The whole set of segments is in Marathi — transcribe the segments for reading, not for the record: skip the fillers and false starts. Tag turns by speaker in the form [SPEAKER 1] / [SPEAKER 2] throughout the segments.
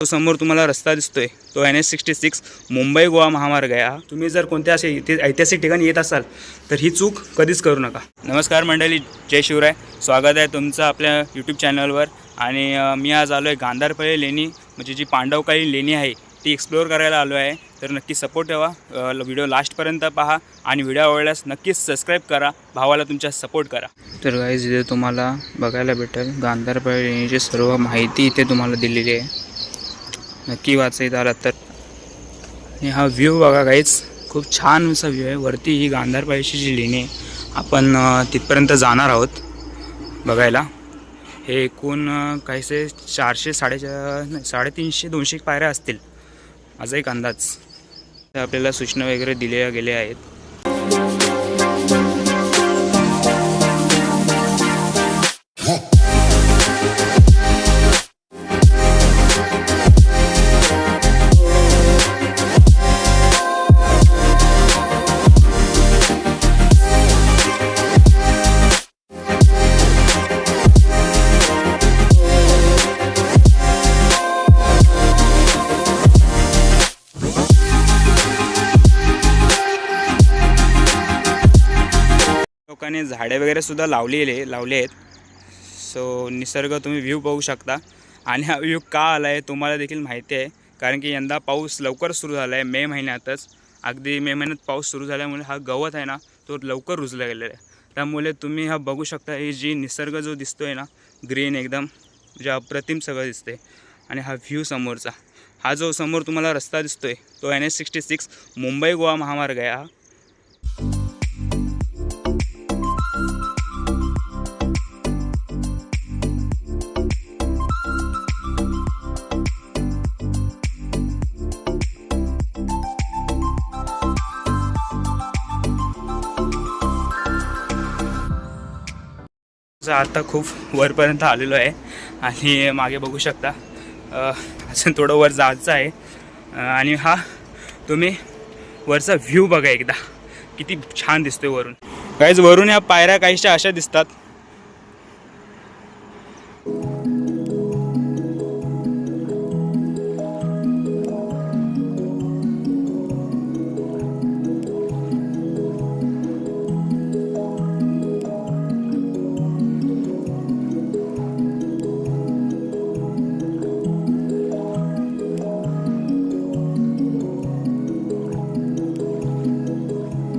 [SPEAKER 1] तो समोर तुम्हाला रस्ता दिसतोय तो NH66 मुंबई गोवा महामार्ग आहे। तुम्ही जर कोणत्या असे ऐतिहासिक ठिकाणी येत असाल तर ही चूक कधीच करू नका। नमस्कार मंडळी, जय शिवराय। स्वागत आहे तुमचं आपल्या यूट्यूब चॅनलवर। आणि मी आज आलो आहे गांधारपळे लेणी, म्हणजे जी पांडवकालीन लेणी आहे ती एक्सप्लोअर करायला आलो आहे। तर नक्की सपोर्ट ठेवा, व्हिडिओ लास्टपर्यंत पहा आणि व्हिडिओ आवडल्यास नक्कीच सबस्क्राईब करा, भावाला तुमच्या सपोर्ट करा। तर गाईज इथे तुम्हाला बघायला भेटेल गांधारपळे लेणीची सर्व माहिती इथे तुम्हाला दिलेली आहे, नक्की वाचायचं आला तर। आणि हा व्ह्यू बघा गाईज, खूप छान असा व्ह्यू आहे। वरती ही गांधारपळेची जी लेणी आहे आपण तिथपर्यंत जाणार आहोत बघायला। हे एकूण काहीसे 350-200 पायऱ्या असतील माझा एक अंदाज। आपल्याला सूचना वगैरे दिल्या गेल्या आहेत। लोकांनी झाडे वगैरे सुद्धा लावले आहेत। सो निसर्ग तुम्ही व्ह्यू बघू शकता। आणि हा व्ह्यू का आला आहे तुम्हाला देखील माहिती आहे, कारण की यंदा पाऊस लवकर सुरू झाला आहे। मे महिन्यातच, अगदी मे महिन्यात पाऊस सुरू झाल्यामुळे हा गवत आहे ना तो लवकर रुजला गेलेला आहे। त्यामुळे तुम्ही हा बघू शकता, ही जी निसर्ग जो दिसतो आहे ना ग्रीन, एकदम म्हणजे अप्रतिम सगळं दिसते। आणि हा व्ह्यू समोरचा, हा जो समोर तुम्हाला रस्ता दिसतोय तो NH66 मुंबई गोवा महामार्ग आहे हा। आता खूप वरपर्यंत आलेलो आहे आणि मागे बघू शकता अजून थोडं वर जायचं आहे। आणि हा तुम्ही वरचा व्ह्यू बघा एकदा, किती छान दिसतोय वरून। गाईज वरून या पायऱ्या काहीशा अशा दिसतात।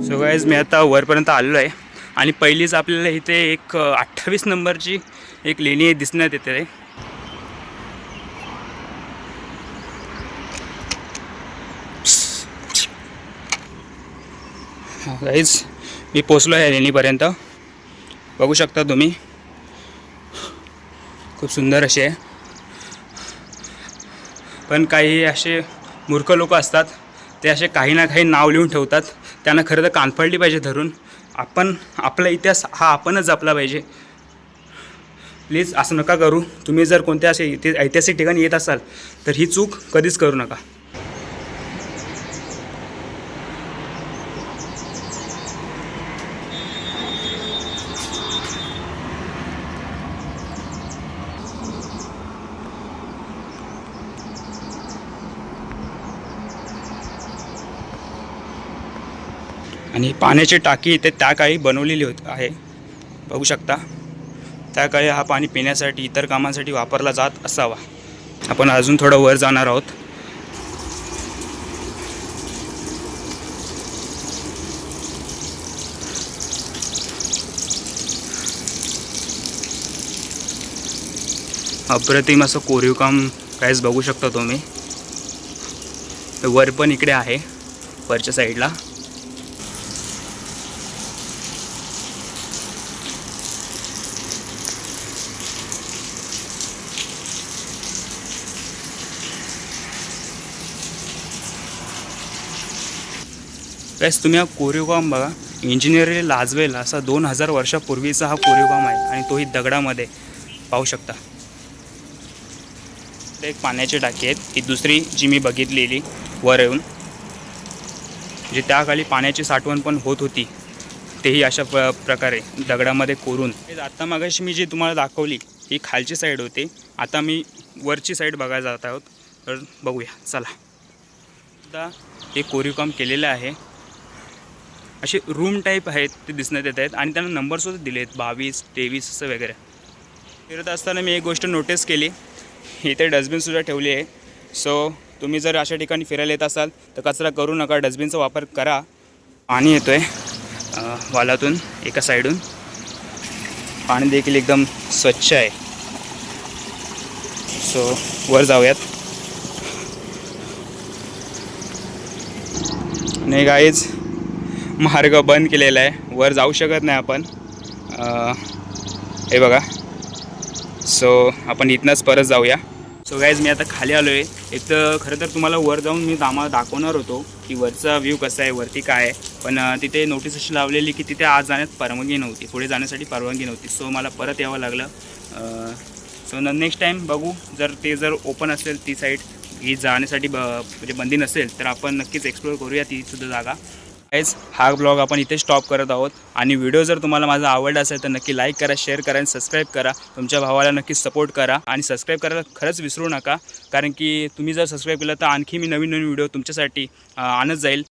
[SPEAKER 1] सो गाईज मी आता वरपर्यंत आलेलो आहे आणि पहिलीच आपल्याला इथे एक 28 नंबरची एक लेणी दिसण्यात येते। गाईज मी पोचलो आहे लेणीपर्यंत, बघू शकता तुम्ही, खूप सुंदर असे आहे। पण काही असे मूर्ख लोक असतात, ते असे काही ना काही नाव लिहून ठेवतात। त्यांना खरं तर कान पडली पाहिजे धरून। आपण आपला इतिहास हा आपणच जपला पाहिजे। प्लीज असं नका करू। तुम्ही जर कोणत्या असे ऐतिहासिक ठिकाणी येत असाल तर ही चूक कधीच करू नका। आणि पाण्याची टाकी इथे त्या काळी बनवलेली आहे, बघू शकता। त्या काळी हा पाणी पिण्यासाठी, इतर कामांसाठी वापरला जात असावा। आपण अजून थोडं वर जाणार आहोत। अप्रतिम असं कोरीव काम काहीच बघू शकता तुम्ही। वर पण इकडे आहे, वरच्या साईडला। गाईस तुम्ही हा कोरीव काम बघा, इंजिनिअरने लाजवेल असा 2000 वर्षापूर्वीचा हा कोरीव काम आहे आणि तोही दगडामध्ये, पाहू शकता। एक पाण्याची टाकी आहे, ही दुसरी जी मी बघितलेली वर येऊन, म्हणजे त्या काळी पाण्याची साठवण पण होत होती। तेही अशा प्रकारे दगडामध्ये कोरून। आता मागाशी मी जी तुम्हाला दाखवली ही खालची साईड होती, आता मी वरची साईड बघायला जात आहोत। तर बघूया चला. आता हे कोरीव काम केलेलं आहे. असे रूम टाईप आहेत ते दिसण्यात येत आहेत आणि त्यांना नंबरसुद्धा दिले आहेत 22, 23 असं वगैरे. फिरत असताना मी एक गोष्ट नोटीस केली, इथे डस्टबिनसुद्धा ठेवली आहे. सो तुम्ही जर अशा ठिकाणी फिरायला येत असाल तर कचरा करू नका, डस्टबिनचा वापर करा. पाणी येतो आहे वालातून एका साईडून, पाणी देखील एकदम स्वच्छ आहे. सो वर जाऊयात. नाही गाईज, मार्ग बंद केलेला आहे, वर जाऊ शकत नाही आपण. हे बघा. सो आपण इथनंच परत जाऊया. सो गाईज मी आता खाली आलो आहे. एक तर खरं तर तुम्हाला वर जाऊन मी आम्हाला दाखवणार होतो की वरचा व्ह्यू कसा आहे, वरती काय आहे. पण तिथे नोटीस अशी लावलेली की तिथे आज जाण्यात परवानगी नव्हती, पुढे जाण्यासाठी परवानगी नव्हती. सो मला परत यावं लागलं. सो नेक्स्ट टाईम बघू, जर ओपन असेल ती साईड, ही जाण्यासाठी म्हणजे बंदी नसेल तर आपण नक्कीच एक्सप्लोअर करूया तीसुद्धा जागा. गाईज हा ब्लॉग आपण इथे स्टॉप करत आहोत. आणि व्हिडिओ जर तुम्हाला माझा आवडला असेल तर नक्की लाईक करा, शेअर करा आणि सबस्क्राईब करा. तुमच्या भावाला नक्की सपोर्ट करा आणि सबस्क्राईब करायला खरंच विसरू नका, कारण की तुम्ही जर सबस्क्राईब केलं तर आणखी मी नवीन व्हिडिओ तुमच्यासाठी आणत जाईल.